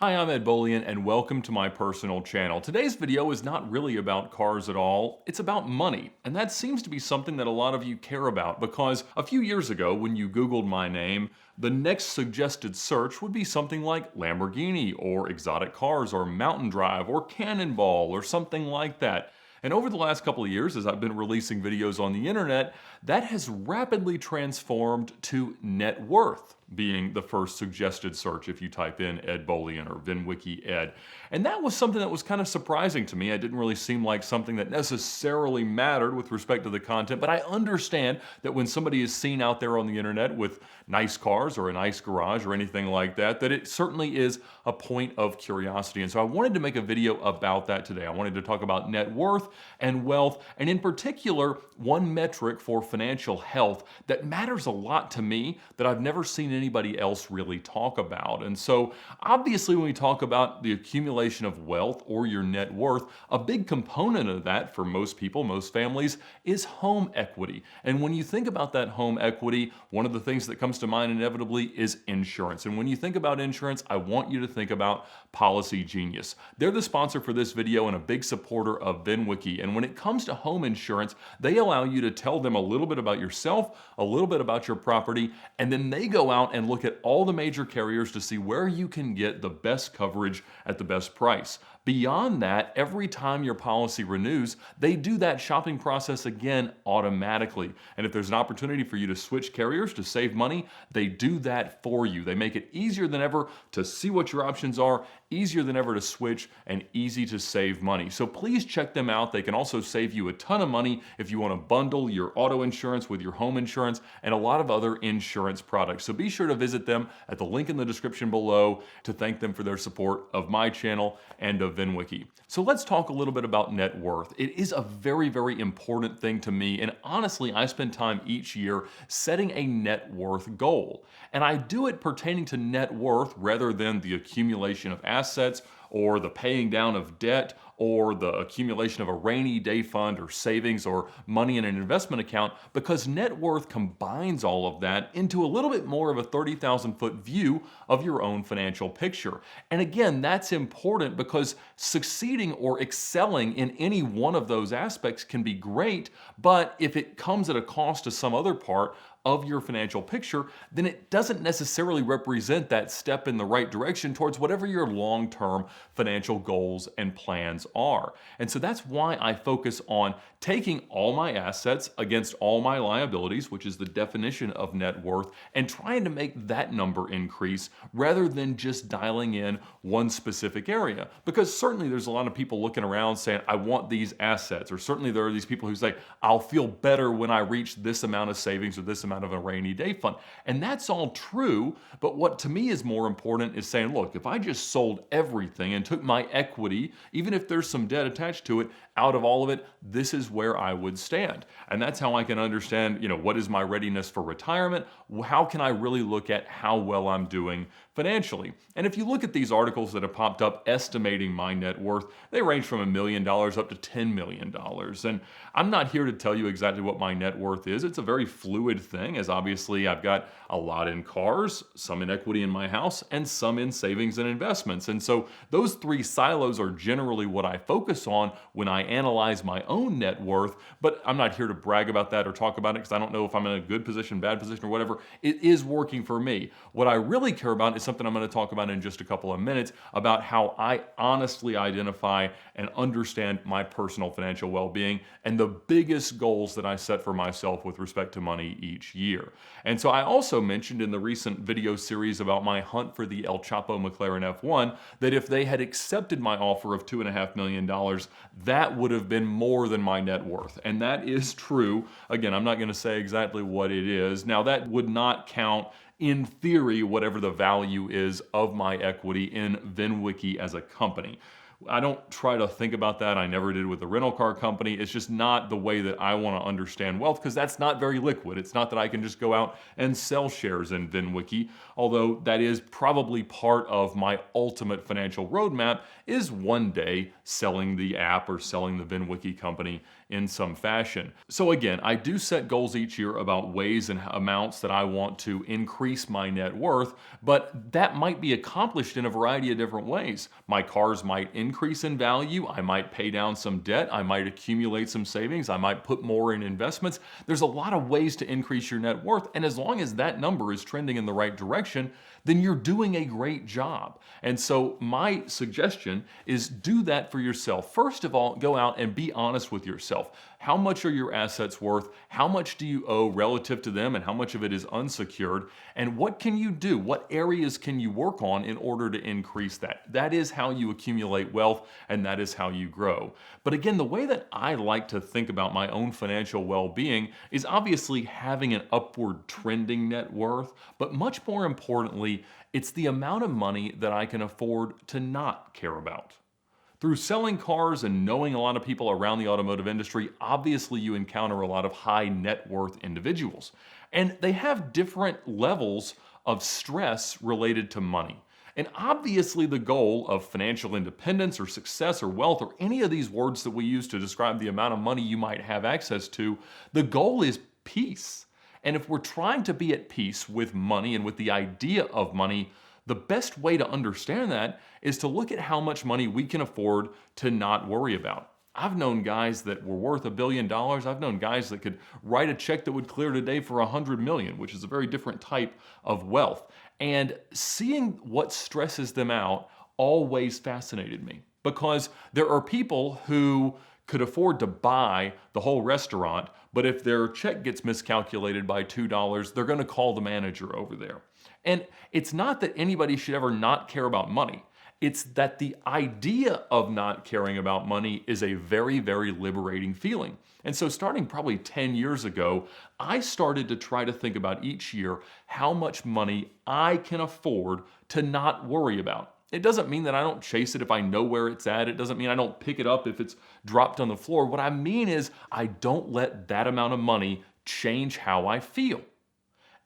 Hi, I'm Bolian and welcome to my personal channel. Today's video is not really about cars at all, it's about money. And that seems to be something that a lot of you care about because a few years ago when you Googled my name, the next suggested search would be something like Lamborghini or exotic cars or mountain drive or cannonball or something like that. And over the last couple of years, as I've been releasing videos on the internet, that has rapidly transformed to net worth being the first suggested search if you type in Ed Bolian or VinWiki Ed. And that was something that was kind of surprising to me. It didn't really seem like something that necessarily mattered with respect to the content, but I understand that when somebody is seen out there on the internet with nice cars or a nice garage or anything like that, that it certainly is a point of curiosity. And so I wanted to make a video about that today. I wanted to talk about net worth and wealth, and in particular, one metric for financial health that matters a lot to me that I've never seen anybody else really talk about. And so obviously when we talk about the accumulation of wealth or your net worth, a big component of that for most people, most families, is home equity. And when you think about that home equity, one of the things that comes to mind inevitably is insurance. And when you think about insurance, I want you to think about Policy Genius. They're the sponsor for this video and a big supporter of VinWiki. And when it comes to home insurance, they allow you to tell them a little bit about yourself, a little bit about your property, and then they go out and look at all the major carriers to see where you can get the best coverage at the best price. Beyond that, every time your policy renews, they do that shopping process again automatically. And if there's an opportunity for you to switch carriers to save money, they do that for you. They make it easier than ever to see what your options are, easier than ever to switch, and easy to save money. So please check them out. They can also save you a ton of money if you want to bundle your auto insurance with your home insurance and a lot of other insurance products. So be sure to visit them at the link in the description below to thank them for their support of my channel and of VinWiki. So let's talk a little bit about net worth. It is a very, very important thing to me, and honestly, I spend time each year setting a net worth goal. And I do it pertaining to net worth rather than the accumulation of assets or the paying down of debt or the accumulation of a rainy day fund or savings or money in an investment account, because net worth combines all of that into a little bit more of a 30,000-foot view of your own financial picture. And again, that's important because succeeding or excelling in any one of those aspects can be great, but if it comes at a cost to some other part of your financial picture, then it doesn't necessarily represent that step in the right direction towards whatever your long-term financial goals and plans are. And so that's why I focus on taking all my assets against all my liabilities, which is the definition of net worth, and trying to make that number increase rather than just dialing in one specific area. Because certainly there's a lot of people looking around saying, I want these assets, or certainly there are these people who say, I'll feel better when I reach this amount of savings or this amount of a rainy day fund. And that's all true, but what to me is more important is saying, look, if I just sold everything and took my equity, even if there's some debt attached to it, out of all of it, this is where I would stand. And that's how I can understand, what is my readiness for retirement? How can I really look at how well I'm doing financially? And if you look at these articles that have popped up estimating my net worth, they range from $1 million up to $10 million. And I'm not here to tell you exactly what my net worth is. It's a very fluid thing, as obviously I've got a lot in cars, some in equity in my house, and some in savings and investments. And so those three silos are generally what I focus on when I analyze my own net worth, but I'm not here to brag about that or talk about it because I don't know if I'm in a good position, bad position, or whatever. It is working for me. What I really care about is something I'm going to talk about in just a couple of minutes about how I honestly identify and understand my personal financial well-being and the biggest goals that I set for myself with respect to money each year. And so I also mentioned in the recent video series about my hunt for the El Chapo McLaren F1 that if they had accepted my offer of $2.5 million, that would have been more than my net worth. And that is true. Again, I'm not going to say exactly what it is. Now, that would not count in theory, whatever the value is of my equity in VinWiki as a company. I don't try to think about that. I never did with the rental car company. It's just not the way that I want to understand wealth, because that's not very liquid. It's not that I can just go out and sell shares in VinWiki, although that is probably part of my ultimate financial roadmap, is one day selling the app or selling the VinWiki company in some fashion. So again, I do set goals each year about ways and amounts that I want to increase my net worth, but that might be accomplished in a variety of different ways. My cars might increase in value, I might pay down some debt, I might accumulate some savings, I might put more in investments. There's a lot of ways to increase your net worth, and as long as that number is trending in the right direction, then you're doing a great job. And so my suggestion is do that for yourself. First of all, go out and be honest with yourself. How much are your assets worth? How much do you owe relative to them, and how much of it is unsecured? And what can you do? What areas can you work on in order to increase that? That is how you accumulate wealth, and that is how you grow. But again, the way that I like to think about my own financial well-being is obviously having an upward trending net worth, but much more importantly, it's the amount of money that I can afford to not care about. Through selling cars and knowing a lot of people around the automotive industry, obviously you encounter a lot of high net worth individuals. And they have different levels of stress related to money. And obviously the goal of financial independence or success or wealth or any of these words that we use to describe the amount of money you might have access to, the goal is peace. And if we're trying to be at peace with money and with the idea of money, the best way to understand that is to look at how much money we can afford to not worry about. I've known guys that were worth $1 billion. I've known guys that could write a check that would clear today for 100 million, which is a very different type of wealth. And seeing what stresses them out always fascinated me, because there are people who could afford to buy the whole restaurant, but if their check gets miscalculated by $2, they're going to call the manager over there. And it's not that anybody should ever not care about money. It's that the idea of not caring about money is a very, very liberating feeling. And so starting probably 10 years ago, I started to try to think about each year how much money I can afford to not worry about. It doesn't mean that I don't chase it if I know where it's at. It doesn't mean I don't pick it up if it's dropped on the floor. What I mean is I don't let that amount of money change how I feel.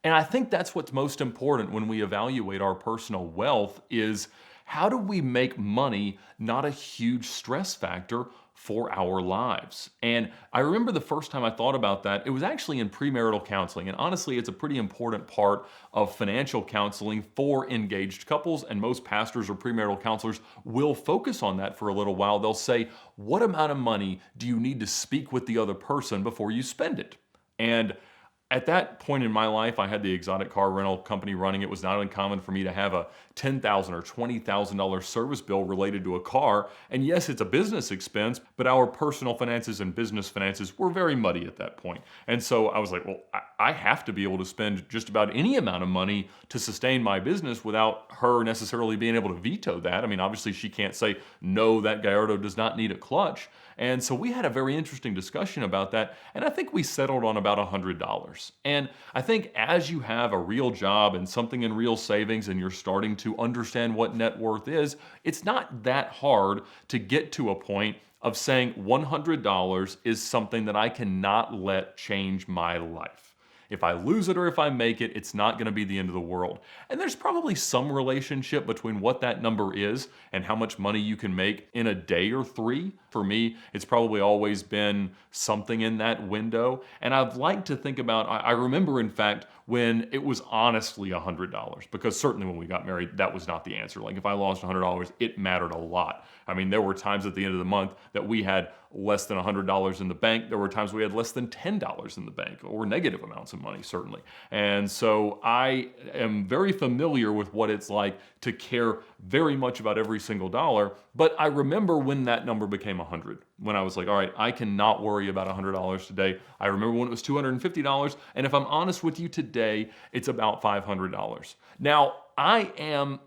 And I think that's what's most important when we evaluate our personal wealth is how do we make money not a huge stress factor for our lives? And I remember the first time I thought about that, it was actually in premarital counseling. And honestly, it's a pretty important part of financial counseling for engaged couples. And most pastors or premarital counselors will focus on that for a little while. They'll say, what amount of money do you need to speak with the other person before you spend it? And at that point in my life, I had the exotic car rental company running. It was not uncommon for me to have a $10,000 or $20,000 service bill related to a car. And yes, it's a business expense, but our personal finances and business finances were very muddy at that point. And so I was like, well, I have to be able to spend just about any amount of money to sustain my business without her necessarily being able to veto that. I mean, obviously she can't say, no, that Gallardo does not need a clutch. And so we had a very interesting discussion about that. And I think we settled on about $100. And I think as you have a real job and something in real savings and you're starting to understand what net worth is, it's not that hard to get to a point of saying $100 is something that I cannot let change my life. If I lose it or if I make it, it's not going to be the end of the world. And there's probably some relationship between what that number is and how much money you can make in a day or three. For me, it's probably always been something in that window. And I'd like to think about, I remember in fact, when it was honestly $100, because certainly when we got married, that was not the answer. Like if I lost $100, it mattered a lot. I mean, there were times at the end of the month that we had less than $100 in the bank. There were times we had less than $10 in the bank, or negative amounts of money, certainly. And so I am very familiar with what it's like to care very much about every single dollar. But I remember when that number became 100, when I was like, all right, I cannot worry about $100 today. I remember when it was $250. And if I'm honest with you today, it's about $500. Now, I am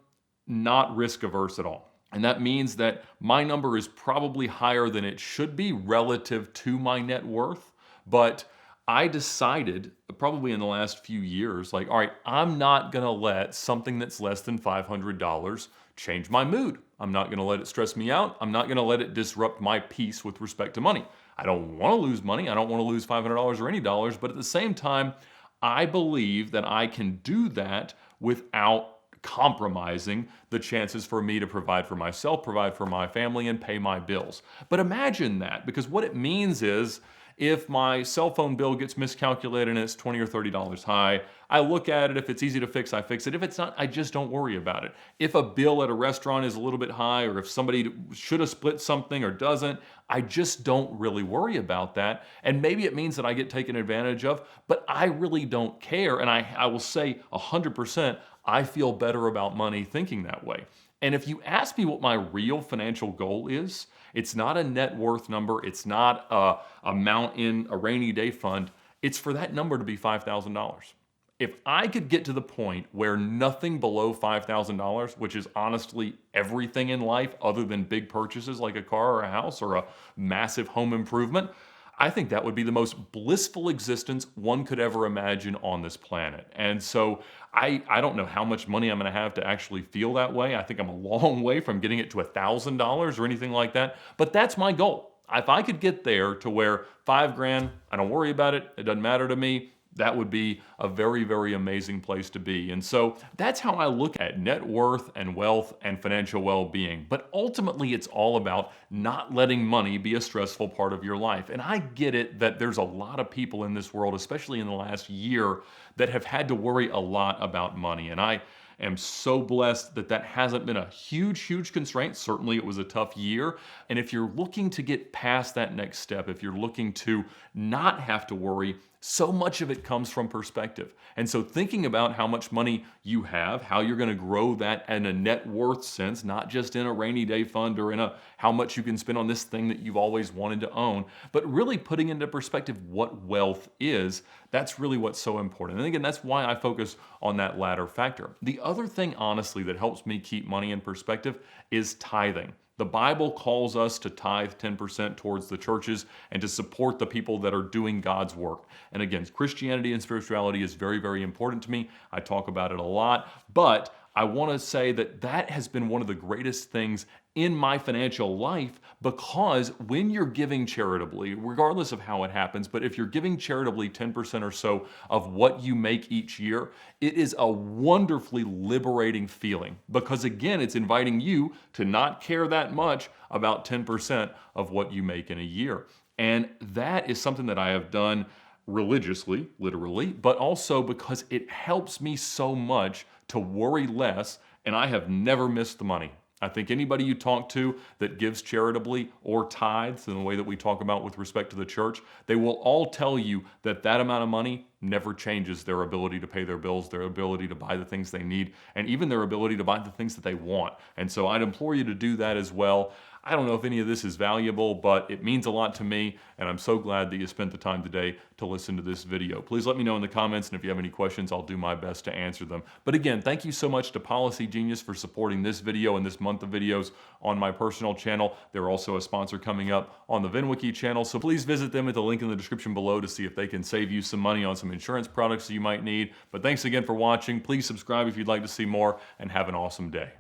not risk averse at all. And that means that my number is probably higher than it should be relative to my net worth. But I decided probably in the last few years, like, all right, I'm not going to let something that's less than $500 change my mood. I'm not gonna let it stress me out. I'm not gonna let it disrupt my peace with respect to money. I don't wanna lose money. I don't wanna lose $500 or any dollars, but at the same time, I believe that I can do that without compromising the chances for me to provide for myself, provide for my family, and pay my bills. But imagine that, because what it means is if my cell phone bill gets miscalculated and it's $20 or $30 high, I look at it. If it's easy to fix, I fix it. If it's not, I just don't worry about it. If a bill at a restaurant is a little bit high, or if somebody should have split something or doesn't, I just don't really worry about that. And maybe it means that I get taken advantage of, but I really don't care. And I will say 100%, I feel better about money thinking that way. And if you ask me what my real financial goal is, it's not a net worth number. It's not a amount in a rainy day fund. It's for that number to be $5,000. If I could get to the point where nothing below $5,000, which is honestly everything in life other than big purchases like a car or a house or a massive home improvement, I think that would be the most blissful existence one could ever imagine on this planet. And so I don't know how much money I'm gonna have to actually feel that way. I think I'm a long way from getting it to $1,000 or anything like that, but that's my goal. If I could get there to where $5,000, I don't worry about it, it doesn't matter to me, that would be a very, very amazing place to be. And so that's how I look at net worth and wealth and financial well-being. But ultimately, it's all about not letting money be a stressful part of your life. And I get it that there's a lot of people in this world, especially in the last year, that have had to worry a lot about money. And I am so blessed that that hasn't been a huge, huge constraint. Certainly it was a tough year. And if you're looking to get past that next step, if you're looking to not have to worry, so much of it comes from perspective. And so thinking about how much money you have, how you're going to grow that in a net worth sense, not just in a rainy day fund or in a how much you can spend on this thing that you've always wanted to own, but really putting into perspective what wealth is, that's really what's so important. And again, that's why I focus on that latter factor. The other thing, honestly, that helps me keep money in perspective is tithing. The Bible calls us to tithe 10% towards the churches and to support the people that are doing God's work. And again, Christianity and spirituality is very, very important to me. I talk about it a lot, but I want to say that that has been one of the greatest things in my financial life, because when you're giving charitably, regardless of how it happens, but if you're giving charitably 10% or so of what you make each year, it is a wonderfully liberating feeling, because again, it's inviting you to not care that much about 10% of what you make in a year. And that is something that I have done religiously, literally, but also because it helps me so much to worry less, and I have never missed the money. I think anybody you talk to that gives charitably or tithes in the way that we talk about with respect to the church, they will all tell you that that amount of money never changes their ability to pay their bills, their ability to buy the things they need, and even their ability to buy the things that they want. And so I'd implore you to do that as well. I don't know if any of this is valuable, but it means a lot to me, and I'm so glad that you spent the time today to listen to this video. Please let me know in the comments, and if you have any questions, I'll do my best to answer them. But again, thank you so much to Policy Genius for supporting this video and this month of videos on my personal channel. They're also a sponsor coming up on the VinWiki channel, so please visit them at the link in the description below to see if they can save you some money on some insurance products you might need. But thanks again for watching. Please subscribe if you'd like to see more, and have an awesome day.